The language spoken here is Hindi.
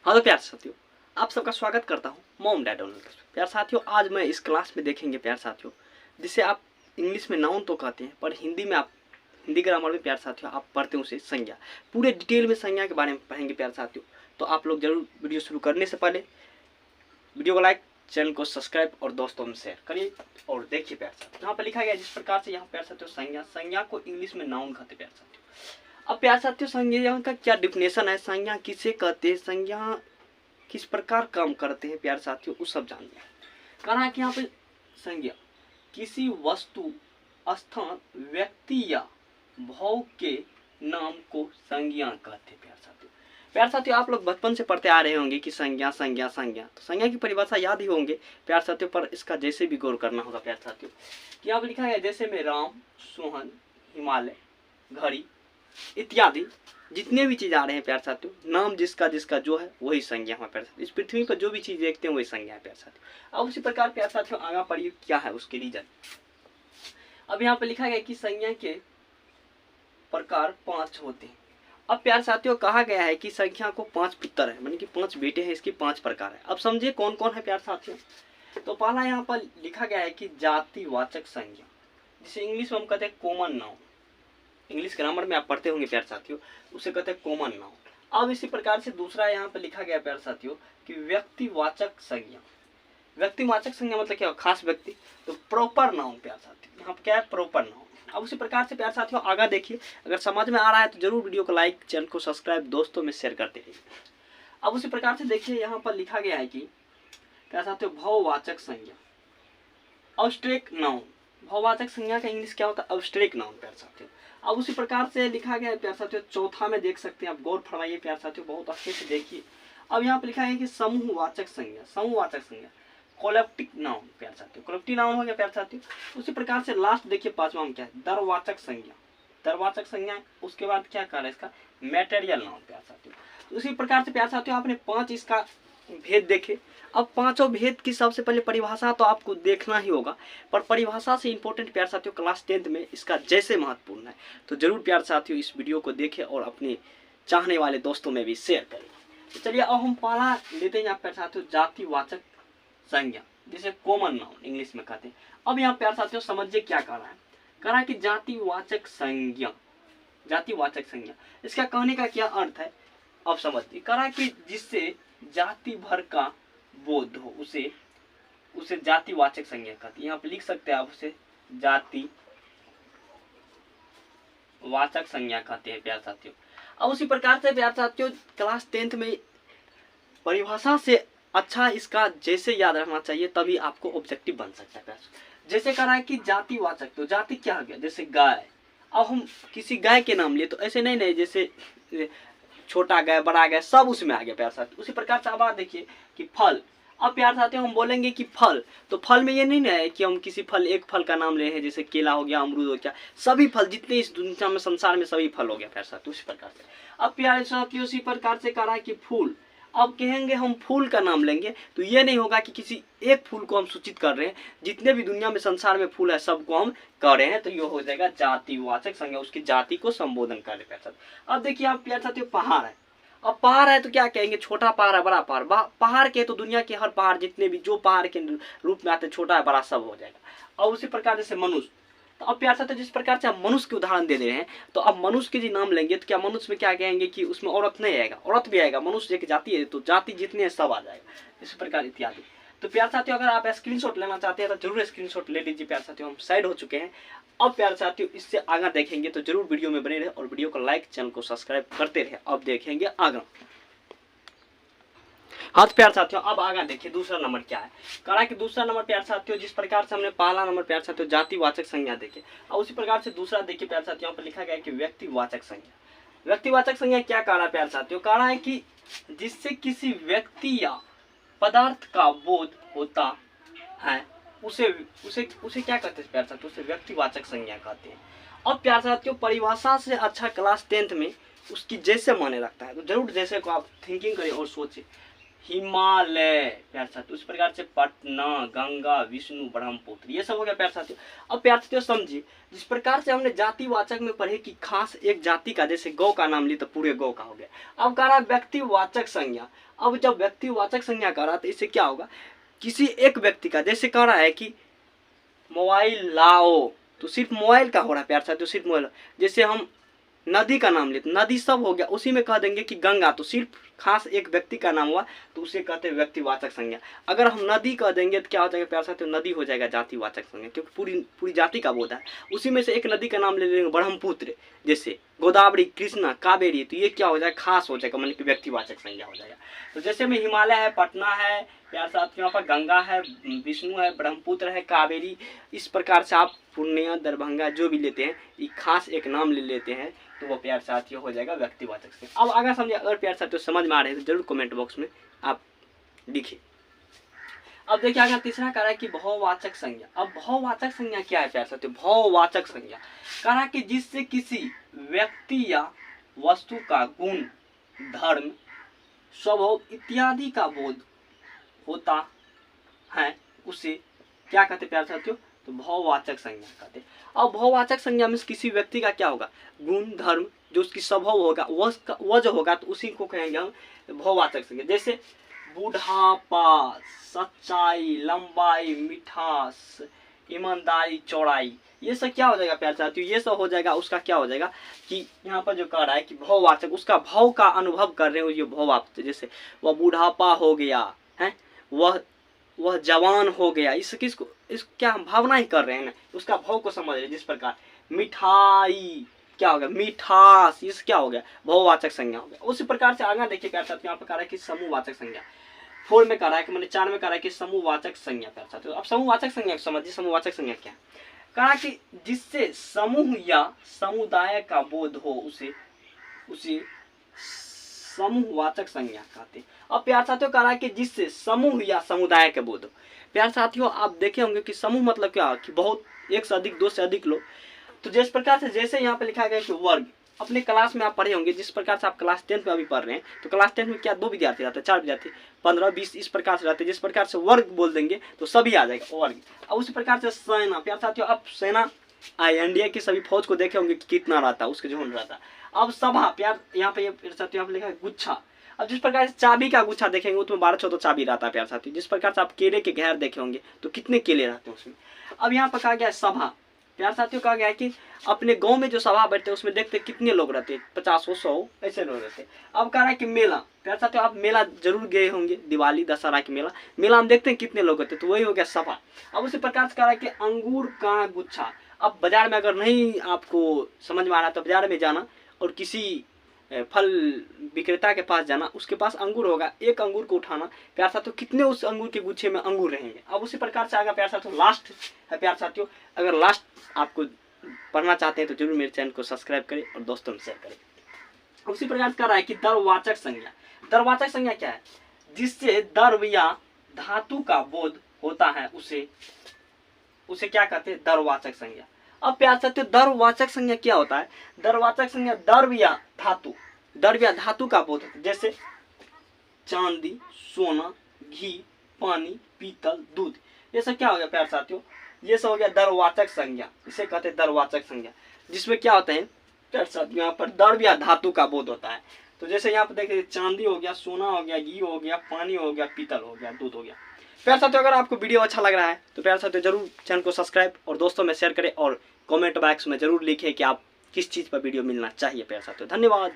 हेलो प्यार साथियों, आप सबका स्वागत करता हूँ मॉम डैड ऑनलाइन क्लास में। प्यार साथियों, आज मैं इस क्लास में देखेंगे प्यार साथियों, जिसे आप इंग्लिश में नाउन तो कहते हैं, पर हिंदी में आप हिंदी ग्रामर में प्यार साथियों आप पढ़ते हैं उसे संज्ञा। पूरे डिटेल में संज्ञा के बारे में पढ़ेंगे प्यार साथियों। तो आप लोग जरूर वीडियो शुरू करने से पहले वीडियो को लाइक, चैनल को सब्सक्राइब और दोस्तों में शेयर करिए और देखिए प्यार साथियों। यहाँ पर लिखा गया जिस प्रकार से यहाँ प्यार साथियों संज्ञा को इंग्लिश में नाउन कहते प्यार साथियों। अब प्यार साथियों संज्ञा का क्या डिफिनेशन है, संज्ञा किसे कहते हैं, संज्ञा किस प्रकार काम करते हैं प्यार साथियों, उस सब जानिए। कहा कि यहाँ पे संज्ञा किसी वस्तु, स्थान, व्यक्ति या भाव के नाम को संज्ञा कहते हैं प्यार साथियों। प्यार साथियों, आप लोग बचपन से पढ़ते आ रहे होंगे कि संज्ञा संज्ञा संज्ञा, तो संज्ञा की परिभाषा याद ही होंगे प्यार साथियों, पर इसका जैसे भी गौर करना होगा प्यार साथियों। कि यहाँ पे लिखा है जैसे में राम, सोहन, हिमालय, घड़ी इत्यादि जितने भी चीज आ रहे हैं प्यार साथियों, नाम जिसका जिसका जो है वही संज्ञा है प्यार साथियों। इस पृथ्वी पर जो भी चीज देखते हैं वही संज्ञा है प्यार साथियों। अब उसी प्रकार प्यार साथियों आगे पढ़िए क्या है उसके रीजन। अब यहाँ पे लिखा गया कि संज्ञा के प्रकार 5 होते हैं। अब प्यार साथियों कहा गया है कि संख्या को 5 पुत्र है, मानी कि 5 बेटे हैं, इसके 5 प्रकार है। अब समझिए कौन कौन है प्यार साथियों। तो पहला यहाँ पर लिखा गया है कि जातिवाचक संज्ञा, जिसे इंग्लिश में हम कहते हैं कॉमन नाउन। इंग्लिश ग्रामर में आप पढ़ते होंगे प्यार साथियों, उसे कहते हैं कॉमन नाउन। अब इसी प्रकार से दूसरा यहाँ पर लिखा गया प्यार साथियों कि व्यक्तिवाचक संज्ञा। व्यक्तिवाचक संज्ञा मतलब क्या, खास व्यक्ति, तो प्रॉपर नाउन प्यार साथियों, यहाँ पर क्या है प्रॉपर नाउन। अब उसी प्रकार से प्यार साथियों आगे देखिए, अगर समझ में आ रहा है तो जरूर वीडियो को लाइक, चैनल को सब्सक्राइब, दोस्तों में शेयर करते रहिए। अब उसी प्रकार से देखिए यहाँ पर लिखा गया है कि प्यार साथियों भाववाचक संज्ञा, अब्स्ट्रैक्ट नाउन। भाववाचक संज्ञा का इंग्लिश क्या होता है, अब्स्ट्रैक्ट नाउन प्यार साथियों। अब उसी प्रकार से लिखा गया है प्यार साथियों, चौथा में देख सकते हैं आप, गौर फरमाइए प्यार साथियों, बहुत अच्छे से देखिए। अब यहाँ पे लिखा है कि समूहवाचक संज्ञा, समूहवाचक संज्ञा कोलेप्टिक नाउन प्यार साथियों, कोलेप्टिक नाउन हो गया प्यार साथियों। उसी प्रकार से लास्ट देखिए पांचवा में क्या है, दरवाचक संज्ञा, दरवाचक संज्ञा। उसके बाद क्या कर रहा है इसका, मैटेरियल नाउन प्यार साथियों। उसी प्रकार से प्यार साथियों आपने 5 इसका भेद देखे। अब पांचों भेद की सबसे पहले परिभाषा तो आपको देखना ही होगा, पर परिभाषा से इंपॉर्टेंट प्यार साथियों क्लास 10th में इसका जैसे महत्वपूर्ण है, तो जरूर प्यार साथियों इस वीडियो को देखें और अपने चाहने वाले दोस्तों में भी शेयर करें। तो चलिए अब हम पहला लेते हैं प्यार साथियों जातिवाचक संज्ञा, जिसे कॉमन नाउन इंग्लिश में कहते हैं। अब यहाँ प्यार साथियों समझिए क्या कह रहा है, कह रहा है कि जातिवाचक संज्ञा, जातिवाचक संज्ञा, इसका कहने का क्या अर्थ है अब समझिए। कह रहा है कि जिससे जाति भर का बोध हो उसे उसे जातिवाचक संज्ञा कहती है। यहाँ पे लिख सकते हैं आप, उसे जाति वाचक संज्ञा कहते हैं प्यार साथियों। अब उसी प्रकार से प्यार साथियों क्लास 10th में परिभाषा से अच्छा इसका जैसे याद रखना चाहिए, तभी आपको ऑब्जेक्टिव बन सकता है प्यार। जैसे कह रहा है कि जातिवाचक, तो जाति क्या हो गया, जैसे गाय। अब हम किसी गाय के नाम लिए तो ऐसे नहीं जैसे छोटा गाय, बड़ा गाय, सब उसमें आ गया प्यार साथियों। उसी प्रकार से अब आप देखिए कि फल। अब प्यार साथियों हम बोलेंगे कि फल, तो फल में ये नहीं ना है कि हम किसी फल, एक फल का नाम ले हैं, जैसे केला हो गया, अमरूद हो गया, सभी फल जितने इस दुनिया में संसार में सभी फल हो गया प्यार साथियों। उसी प्रकार से अब प्यार साथियों उसी प्रकार से कह रहा है कि फूल। अब कहेंगे हम फूल का नाम लेंगे तो ये नहीं होगा कि किसी एक फूल को हम सूचित कर रहे हैं, जितने भी दुनिया में संसार में फूल है सबको हम कर रहे हैं, तो ये हो जाएगा जातिवाचक संज्ञा, उसकी जाति को संबोधन कर रहे प्यार। अब देखिए आप प्यार साथियों पहाड़ है। अब पहाड़ है तो क्या कहेंगे, छोटा पहाड़ है, बड़ा पहाड़। पहाड़ के तो दुनिया के हर पहाड़ जितने भी जो पहाड़ के रूप में आते हैं, छोटा है बड़ा सब हो जाएगा। और उसी प्रकार जैसे मनुष्य, तो अब प्यार साथियों जिस प्रकार से हम मनुष्य के उदाहरण दे रहे हैं, तो अब मनुष्य के जी नाम लेंगे तो क्या मनुष्य में क्या कहेंगे कि उसमें औरत नहीं आएगा, औरत भी आएगा। मनुष्य एक जाति है तो जाति जितने हैं सब आ जाएगा, इसी प्रकार इत्यादि। तो प्यार साथियों अगर आप स्क्रीनशॉट लेना चाहते हैं तो जरूर स्क्रीनशॉट ले लीजिए प्यार साथियों, हम साइड हो चुके हैं। अब प्यार साथियों इससे आगे देखेंगे तो जरूर वीडियो में बने रहे और वीडियो को लाइक, चैनल को सब्सक्राइब करते रहे। अब देखेंगे आगे। हाँ तो प्यार साथियों अब आगे देखिए दूसरा नंबर क्या है। कहा कि दूसरा नंबर प्यार साथियों जिस प्रकार से हमने पहला नंबर प्यार साथियों जातिवाचक संज्ञा देखे, और उसी प्रकार से दूसरा देखिए प्यार साथियों यहाँ पर लिखा गया है कि व्यक्तिवाचक संज्ञा। व्यक्तिवाचक संज्ञा क्या कह रहा है प्यार साथियों, कह रहा है कि जिससे किसी व्यक्ति या पदार्थ का बोध होता है उसे उसे उसे क्या कहते हैं प्यार साथियों, उसे व्यक्तिवाचक संज्ञा कहते हैं। अब प्यार साथियों परिभाषा से अच्छा क्लास 10th में उसकी जैसे माने रखता है, तो जरूर जैसे को आप थिंकिंग करें और सोचें। हिमालय प्यारे साथियों। उस प्रकार से पटना, गंगा, विष्णु, ब्रह्मपुत्र, ये सब हो गया प्यारे साथियों। अब प्यारे साथियों समझिए, जिस प्रकार से हमने जातिवाचक में पढ़े कि खास एक जाति का, जैसे गौ का नाम ली तो पूरे गौ का हो गया। अब कह रहा है व्यक्तिवाचक संज्ञा। अब जब व्यक्तिवाचक संज्ञा कह रहा तो इससे क्या होगा, किसी एक व्यक्ति का, जैसे कह रहा है कि मोबाइल लाओ, तो सिर्फ मोबाइल का हो रहा है प्यारे साथियों, सिर्फ मोबाइल। जैसे हम नदी का नाम लेते, नदी सब हो गया, उसी में कह देंगे कि गंगा, तो सिर्फ खास एक व्यक्ति का नाम हुआ, तो उसे कहते हैं व्यक्तिवाचक संज्ञा। अगर हम नदी कह देंगे तो क्या हो जाएगा प्यारे साथियों, नदी हो जाएगा जातिवाचक संज्ञा, क्योंकि पूरी जाति का बोध है। उसी में से एक नदी का नाम ले लेंगे ब्रह्मपुत्र, जैसे गोदावरी, कृष्णा, कावेरी, तो ये क्या हो जाएगा, खास हो जाएगा, मतलब कि व्यक्तिवाचक संज्ञा हो जाएगा। तो जैसे में हिमालय है, पटना है प्यारे साथियों, यहाँ पर गंगा है, विष्णु है, ब्रह्मपुत्र है, कावेरी, इस प्रकार से आप पूर्णिया, दरभंगा जो भी लेते हैं, ये खास एक नाम ले लेते हैं, तो वो प्यारे साथियों हो जाएगा व्यक्तिवाचक से। अब अगर समझे, अगर प्यारे साथियों समझ में आ रहे हैं तो जरूर कमेंट बॉक्स में आप लिखिए। अब देखिए आगे तीसरा कह रहा है कि बहुवाचक संज्ञा। अब बहुवाचक संज्ञा क्या है प्यारे साथियों, बहुवाचक संज्ञा कह रहा है कि जिससे किसी व्यक्ति या वस्तु का गुण, धर्म, स्वभाव इत्यादि का बोध होता है, उसे क्या कहते प्यारे साथियों, तो बहुवाचक संज्ञा कहते हैं। अब बहुवाचक संज्ञा में किसी व्यक्ति का क्या होगा, गुण, धर्म, जो उसकी स्वभाव होगा, वह जो होगा, तो उसी को कहेंगे हम बहुवाचक संज्ञा। जैसे बुढ़ापा, सच्चाई, लंबाई, मिठास, ईमानदारी, चौड़ाई, ये सब क्या हो जाएगा प्यारे साथियों, ये सब हो जाएगा उसका क्या हो जाएगा कि यहाँ पर जो कह रहा है कि बहुवाचक, उसका भाव का अनुभव कर रहे हो, ये बहुवाचक। जैसे वह बुढ़ापा हो गया है, वह जवान हो गया, इस क्या हम भावना ही कर रहे हैं ना, उसका भाव को समझ रहे। जिस प्रकार मिठाई क्या हो गया, मिठास, इस क्या हो गया, बहुवाचक संज्ञा हो गया। उसी प्रकार से आगे देखिए प्यारे साथियों, यहाँ पर कह रहा है कि समूहवाचक संज्ञा। 4 में कह रहा है कि मैंने 4 में कह रहा है कि समूहवाचक संज्ञा प्यारे साथियों। अब समूहवाचक संज्ञा समझिए, समूहवाचक संज्ञा क्या है, कहा कि जिससे समूह या समुदाय का बोध हो, उसे समूहवाचक संज्ञा कहते हैं। अब प्यारे साथियों कह रहा है कि जिससे समूह या समुदाय के बोध हो। प्यारे साथियों आप देखे होंगे कि समूह मतलब क्या है, कि बहुत, एक से अधिक, दो से अधिक लोग। तो जिस प्रकार से, जैसे यहाँ पे लिखा गया कि वर्ग, अपने क्लास में आप पढ़े होंगे, जिस प्रकार से आप क्लास 10 में अभी पढ़ रहे हैं, तो क्लास 10 में क्या 2 विद्यार्थी रहते हैं, 4 विद्यार्थी, 15, 20, इस प्रकार से रहते हैं। जिस प्रकार से वर्ग बोल देंगे तो सभी आ जाएगा वर्ग। अब उसी प्रकार से सेना, प्यारे साथियों आप सेना इंडिया की सभी फौज को देखे होंगे कि कितना रहता है, उसके जो रहता है। अब सभा, प्यार यहाँ पे प्यारे साथियों यहाँ पे लिखा है गुच्छा। अब जिस प्रकार से चाबी का गुच्छा देखेंगे उसमें 12-14 चाबी रहता है प्यारे साथियों। जिस प्रकार से आप केले के घेर देखे होंगे तो कितने केले रहते हैं उसमें। अब यहाँ पर कहा गया है सभा, प्यारे साथियों कहा गया है कि अपने गांव में जो सभा बैठते हैं उसमें देखते कितने लोग रहते हैं, 50-100 ऐसे लोग रहते हैं। अब कह रहा है कि मेला, प्यारे साथियों आप मेला जरूर गए होंगे, दिवाली, दशहरा की मेला हम देखते हैं कितने लोग होते हैं, तो वही हो गया सभा। अब उसी प्रकार से कह रहा है कि अंगूर का गुच्छा। अब बाजार में अगर नहीं आपको समझ में आ रहा तो बाजार में जाना और किसी फल विक्रेता के पास जाना, उसके पास अंगूर होगा, एक अंगूर को उठाना प्यारे साथियों, कितने उस अंगूर के गुच्छे में अंगूर रहेंगे। अब उसी प्रकार से आगे प्यारे साथियों लास्ट है प्यारे साथियों, अगर लास्ट आपको पढ़ना चाहते हैं तो जरूर मेरे चैनल को सब्सक्राइब करें और दोस्तों में शेयर करें। उसी प्रकार से कह रहा है कि दर्ववाचक संज्ञा। दर्ववाचक संज्ञा क्या है, जिससे द्रव्य या धातु का बोध होता है, उसे क्या कहते हैं, दर्ववाचक संज्ञा। अब प्यारे साथियों दर्ववाचक संज्ञा क्या होता है, दर्ववाचक संज्ञा द्रव्य या धातु का बोध होता है। जैसे चांदी, सोना, घी, पानी, पीतल, दूध, ये सब क्या हो गया प्यारे साथियों, ये सब हो गया दर्ववाचक संज्ञा, इसे कहते हैं दर्ववाचक संज्ञा। जिसमें क्या होता है प्यारे साथियों, यहाँ पर द्रव्य या धातु का बोध होता है। तो जैसे यहाँ पर देखिए चांदी हो गया, सोना हो गया, घी हो गया, पानी हो गया, पीतल हो गया, दूध हो गया। प्यारे साथियों अगर आपको वीडियो अच्छा लग रहा है तो प्यारे साथियों जरूर चैनल को सब्सक्राइब और दोस्तों में शेयर करें और कमेंट बॉक्स में जरूर लिखें कि आप किस चीज़ पर वीडियो मिलना चाहिए। प्यारे साथियों धन्यवाद।